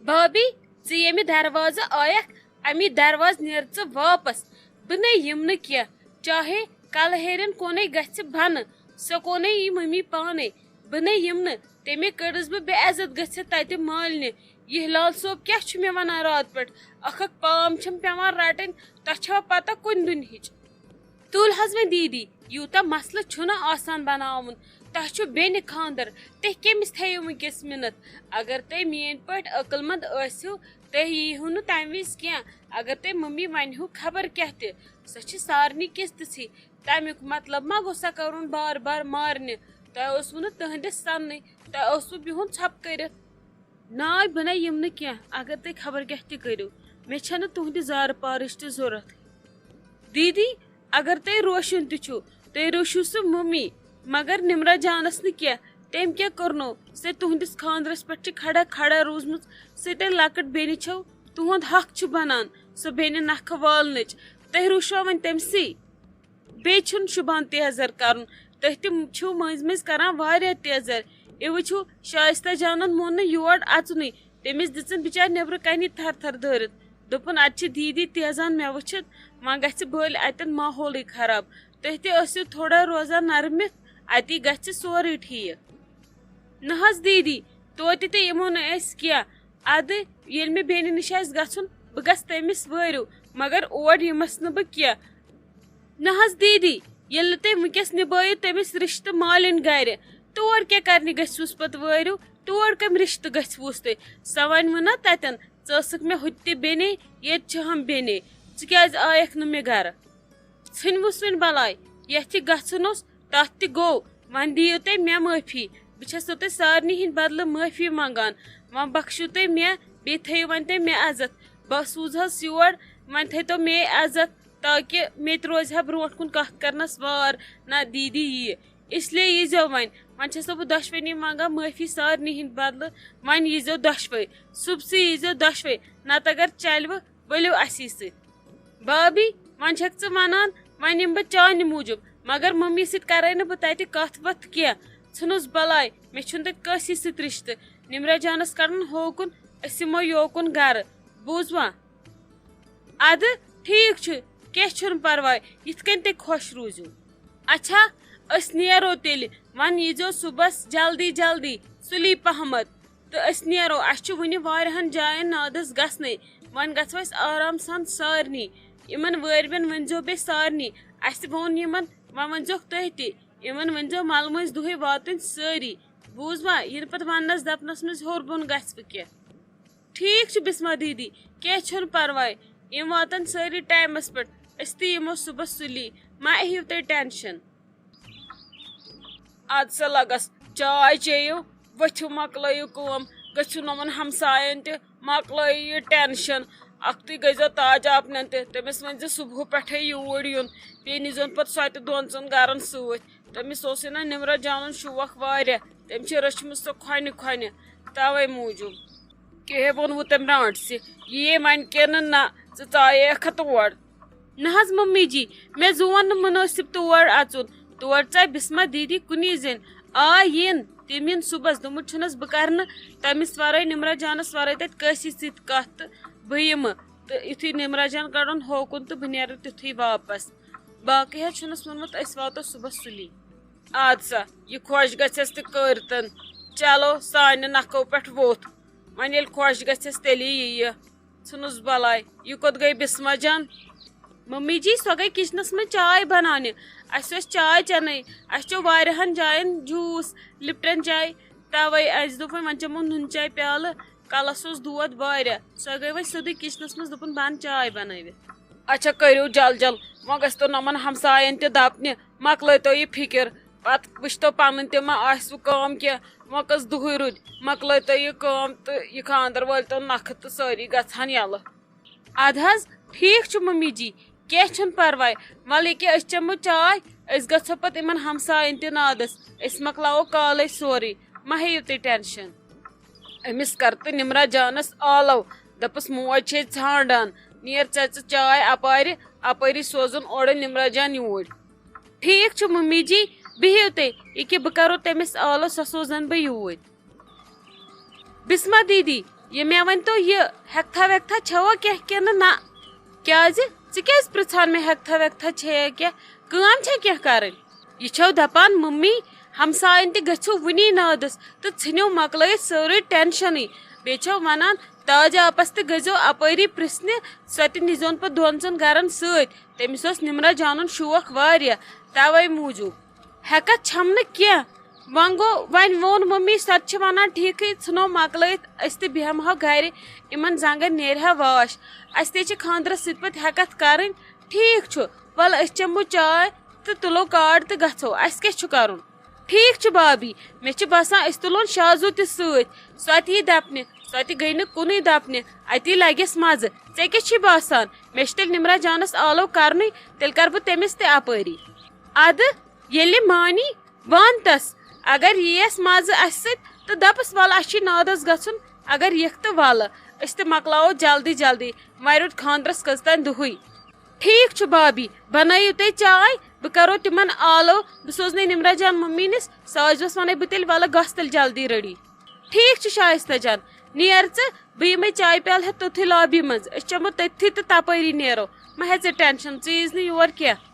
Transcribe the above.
بھابی ژٕ ییٚمہِ دروازٕ آیکھ امی دروازٕ نیر ژٕ واپس بہٕ نے یِم نہٕ کینٛہہ چاہے کلہیرین کونٕے گژھِ بنہٕ سۄ کونٕے یی ممی پانے بہٕ نے یِم نہٕ تمے کٔڑٕس بہٕ بے عزت گٔژھِتھ تتہِ مٲلنہِ یہِ لال صوب کیٛاہ چھُ مےٚ ونان راتہٕ پٮ۪ٹھ اکھ پام چھم پیوان رٹٕنۍ تۄہہِ چھوا پتہ کُنہِ دُنہِچ تُل حظ وۄنۍ دیٖدی یوٗتاہ مسلہٕ چھُنہٕ آسان بناوُن تۄہہِ چھُ بیٚنہِ خانٛدر تُہۍ کٔمِس تھٲیِو وٕنکیٚس مِنت اگر تُہۍ میٲنۍ پٲٹھۍ عقل مند ٲسِو تُہۍ ییٖہِو نہٕ تمہِ وِزِ کینٛہہ اگر تُہۍ ممی ونہِو خبر کیٛاہ تہِ سۄ چھِ سارنٕے کِژھ تِژھٕے تمیُک مطلب ما گوٚژھ سا کرُن بار بار مارنہِ تۄہہِ اوسوٕ نہٕ تٕہنٛدِس سننٕے تۄہہِ اوسوٕ بِہُن ژھۄپہٕ کٔرِتھ ناے بہٕ نے یِم نہٕ کینٛہہ اگر تُہۍ خبر کیٛاہ تہِ کٔرِو مےٚ چھنہٕ تُہنٛدِ زارٕ پارٕچ تہِ ضوٚرتھ دیٖدی اگر تُہۍ روشُن تہِ چھُو تُہۍ روشِو سُہ ممی مگر نمرا جانس نہٕ کینٛہہ تٔمۍ کیٛاہ کوٚرنو سۄ تُہنٛدِس خانٛدرس پٮ۪ٹھ چھِ کھڑا کھڑا روٗزمٕژ سۄ تۄہہِ لۄکٕٹ بیٚنہِ چھو تُہُنٛد حق چھُ بنان سۄ بیٚنہِ نکھٕ والنٕچ تُہۍ روٗشوا وۄنۍ تٔمسٕے بیٚیہِ چھُنہٕ شُبان تیزر کرُن تُہۍ تہِ چھِو مٔنٛزۍ مٔنٛزۍ کران واریاہ تیزر یہِ وٕچھِو شائستہ جانن مون نہٕ یور اژنُے تٔمِس دِژٕن بِچارِ نیبرٕ کَنی تھر تھر دٲرِتھ دوٚپُن اَتہِ چھِ دیٖدی تیزان مےٚ وٕچھِتھ وۄنۍ گژھِ بٔلۍ اَتٮ۪ن ماحولٕے خراب تُہۍ تہِ ٲسِو تھوڑا روزان نرمِتھ اتی گژھِ سورُے ٹھیٖک نہ حظ دیٖدی توتہِ تہِ یِمو نہٕ أسۍ کینٛہہ اَدٕ ییٚلہِ مےٚ بیٚنہِ نِش آسہِ گژھُن بہٕ گژھٕ تٔمِس وٲرِو مگر اور یِمس نہٕ بہٕ کینٛہہ نہ حظ دیٖدی ییٚلہِ نہٕ تُہۍ وٕنکیٚس نِبٲیِو تٔمِس رِشتہٕ مالِنۍ گرِ تور کیٛاہ کرنہِ گٔژھۍوُس پتہٕ وٲرِو تور کٔمۍ رِشتہٕ گٔژھۍوُس تُہۍ سۄ وَنوٕ نا تتٮ۪ن ژٕ ٲسٕکھ مےٚ ہُتہِ تہِ بیٚنے ییٚتہِ چھِ ہم بیٚنے ژٕ کیٛازِ آیکھ نہٕ مےٚ گرٕ ژھٕنۍوُس وۄنۍ بلاے یتھ یہِ گژھُن اوس تتھ تہِ گوٚو وۄنۍ دِیِو تُہۍ مےٚ معٲفی بہٕ چھسو تۄہہِ سارنٕے ہِنٛدۍ بدلہٕ معٲفی منگان وۄنۍ بخشِو تُہۍ مےٚ بیٚیہِ تھٲیِو وۄنۍ تُہۍ مےٚ عزت بہٕ سوٗزہس یور وۄنۍ تھٲیتو مے عزت تاکہِ مےٚ تہِ روزِ ہا برونٛٹھ کُن کتھ کرنس وار نہ دیٖدی ییہِ اسلیے ییٖزیو وۄنۍ چھسو بہٕ دۄشوٕنی منگان معٲفی سارنٕے ہِنٛدۍ بدلہٕ وۄنۍ ییٖزیو دۄشوے صُبسٕے ییٖزیو دۄشوے نتہٕ اگر چلوٕ ؤلِو اسی سۭتۍ بھابی وۄنۍ چھکھ ژٕ ونان وۄنۍ یِمہٕ بہٕ چانہِ موٗجوٗب مگر ممی سۭتۍ کرے نہٕ بہٕ تتہِ کتھ وتھ کینٛہہ ژھٕنُس بلاے مےٚ چھُنہٕ تتہِ کٲنٛسی سۭتۍ رِشتہٕ نمرا جانس کڑُن ہوکُن أسۍ یِمو یوکُن گرٕ بوٗزوا ادٕ ٹھیٖک چھُ کینٛہہ چھُنہٕ پرواے یِتھ کٔنۍ تُہۍ خۄش روٗزِو اچھا أسۍ نیرو تیٚلہِ وۄنۍ ییٖزیو صُبحس جلدی جلدی سُلی پہمتھ تہٕ أسۍ نیرو اسہِ چھُ وُنہِ واریاہن جاین نادس گژھنَے وۄنۍ گژھو أسۍ آرام سان سارنٕے یِمن وٲرۍوٮ۪ن ؤنۍزیو بیٚیہِ سارنٕے اسہِ ووٚن یِمن وۄنۍ ؤنۍزیوکھ تُہۍ تہِ یِمن ؤنۍزیو ملہٕ مٲنٛزۍ دۄہے واتٕنۍ سٲری بوٗزوا یِنہٕ پتہٕ وننس دپنس منٛز ہیوٚر بۄن گژھوٕ کینٛہہ ٹھیٖک چھُ بسما دیٖدی کینٛہہ چھُنہٕ پرواے یِم واتن سٲری ٹایمس پٮ۪ٹھ أسۍ تہِ یِمو صُبحس سُلی ما ہیٚیِو تُہۍ ٹٮ۪نشن اد سا لگس چاے چیٚیِو ؤتھِو مۄکلٲیِو کٲم گٔژھِو نوٚمَن ہمساین تہِ مۄکلٲیِو یہِ ٹٮ۪نشن اکھتُے گٔژھۍزیو تاج آپنن تہِ تٔمِس ؤنۍزِ صُبحہٕ پٮ۪ٹھے یوٗرۍ یُن بیٚیہِ نیٖزیون پتہٕ سۄ تہِ دۄن ژۄن گرن سۭتۍ تٔمِس اوسُے نا نمرا جانُن شوق واریاہ تٔمۍ چھِ رٔچھمٕژ سۄ کھۄنہِ کھۄنہِ توے موٗجوٗب کیٛاہ ووٚنوٕ تٔمۍ رانٛٹسہِ یی وۄنۍ کِنہٕ نہ ژٕ ژایکھا تور نہ حظ ممی جی مےٚ زون نہٕ مُنٲسِب تور اژُن تور ژاے بسما دیٖدی کُنی زٔنۍ آ یِن تِم یِن صُبحس دوٚپمُت چھُنس بہٕ کرٕ نہٕ تٔمِس ورٲے نمرا جانس ورٲے تتہِ کٲنٛسی سۭتۍ کتھ تہٕ بہٕ یِمہٕ تہٕ یُتھُے نمرا جان کڑُن ہوکُن تہٕ بہٕ نیرٕ تیُتھُے واپس باقٕے حظ چھُنس ووٚنمُت أسۍ واتو صُبحس سُلی اد سا یہِ خۄش گژھٮ۪س تہِ کٔرتن چلو سانہِ نکھو پٮ۪ٹھ ووٚتھ وۄنۍ ییٚلہِ خۄش گژھٮ۪س تیٚلی یِیہِ ژھٕنُس بلاے یہِ کوٚت گٔے بسما جان ممی جی سۄ گٔے کچنس منٛز چاے بناونہِ اسہِ ٲس چاے چٮ۪نٕے اسہِ چیوٚو واریاہن جاین جوٗس لپٹن چاے توے اسہِ دوٚپ وۄنۍ چٮ۪مو نُن چاے پیالہٕ کلس اوس دود واریاہ سۄ گٔے وۄنۍ سیٚودُے کچنس منٛز دوٚپُن بہٕ انہٕ چاے بنٲوِتھ اچھا کٔرِو جل جل وۄنۍ گژھِ تو نوٚمن ہمساین تہِ دپنہِ مۄکلٲیتو یہِ فِکر پتہٕ وٕچھتو پنٕنۍ تہِ ما آسوٕ کٲم کینٛہہ وۄنۍ کٔژ دُہٕے روٗدۍ مۄکلٲیتو یہِ کٲم تہٕ یہِ خانٛدر وٲلۍتو نکھٕ تہٕ سٲری گژھہن یلہٕ اد حظ ٹھیٖک چھُ ممی جی کینٛہہ چھُنہٕ پرواے وَلہٕ ییٚکیٛاہ أسۍ چٮ۪مو چاے أسۍ گژھو پتہٕ یِمن ہمساین تہِ نادس أسۍ مۄکلاوو کالے سورُے ما ہیٚیِو تُہۍ ٹٮ۪نشن أمِس کر تہٕ نمرا جانس آلو دپس موج چھے ژھانڈان نیر ژٕ چاے اپٲری سوزُن اورٕ نمرا جان یوٗرۍ ٹھیٖک چھُ ممی جی بِہِو تُہۍ ییٚکیٛاہ بہٕ کرو تٔمِس آلو سۄ سوزن بہٕ یوٗرۍ بسما دیٖدی یہ مے ونتو یہ ہیکتھا ویکتھا چھوا کینہ نہ کیازِ ژٕ کیازِ پرژھان مے ہیکتھا ویکتھا چھیا کٲم چھا کینٛہہ کَرٕنۍ یہ چھو دپان ممی ہمساین تہِ گژھِو وٕنی نادس تہٕ ژھٕنِو مۄکلٲیِتھ سٲرٕے ٹینشنٕے بیٚیہِ چھو ونان تاج آپس تہِ گٔژھۍزیو اپٲری پرژھنہِ سۄ تہِ نیٖزیون پتہٕ دۄن ژۄن گرن سۭتۍ تٔمِس اوس نمرا جانُن شوق واریاہ توے موٗجوٗب ہیکتھ چھم نہٕ کینٛہہ وۄنۍ گوٚو وۄنۍ ووٚن ممی سۄ تہِ چھِ ونان ٹھیٖکھٕے ژھٕنو مۄکلٲیِتھ أسۍ تہِ بیٚہمہو گرِ یِمن زنگن نیرِہا واش اسہِ تہِ چھِ خانٛدرس سۭتۍ پتہٕ ہیکتھ کرٕنۍ ٹھیٖک چھُ ول أسۍ چمو چاے تہٕ تُلو کاڈ تہٕ گژھو اسہِ کیٛاہ چھُ کرُن ٹھیٖک چھُ بھابی مےٚ چھُ باسان أسۍ تُلون شازو تہِ سۭتۍ سۄ تہِ یی دپنہِ سۄ تہِ گٔیے نہٕ کُنُے دپنہِ اتی لگٮ۪س مزٕ ژےٚ کیٛاہ چھُے باسان مےٚ چھُ تیٚلہِ نمرا جانس آلو کرنُے تیٚلہِ کرٕ بہٕ تٔمِس تہِ اپٲری ادٕ ییٚلہِ مانی ون تس اگر یییس مزٕ اسہِ سۭتۍ تہٕ دپس ول اسہِ چھُے نادس گژھُن اگر یِکھ تہٕ ولہٕ أسۍ تہِ مۄکلاوو جلدی جلدی وۄنۍ روٗد خانٛدرس کٔژتانۍ دُہٕے ٹھیٖک چھُ بھابی بنٲیِو تُہۍ چاے بہٕ کرو تِمن آلو بہٕ سوزنے نمرا جان ممی نِس ساجوس ونَے بہٕ تیٚلہِ ولہٕ گژھ تیٚلہِ جلدی ریڈی ٹھیٖک چھُ شائستہ جان نیر ژٕ بہٕ یِمے چاے پیالہٕ ہٮ۪تھ توٚتھُے لابی منٛز أسۍ چمو تٔتھی تہٕ تپٲری نیرو مہ ہےٚ ژٕ ٹینشن ژٕ ییٖز نہٕ یور کینٛہہ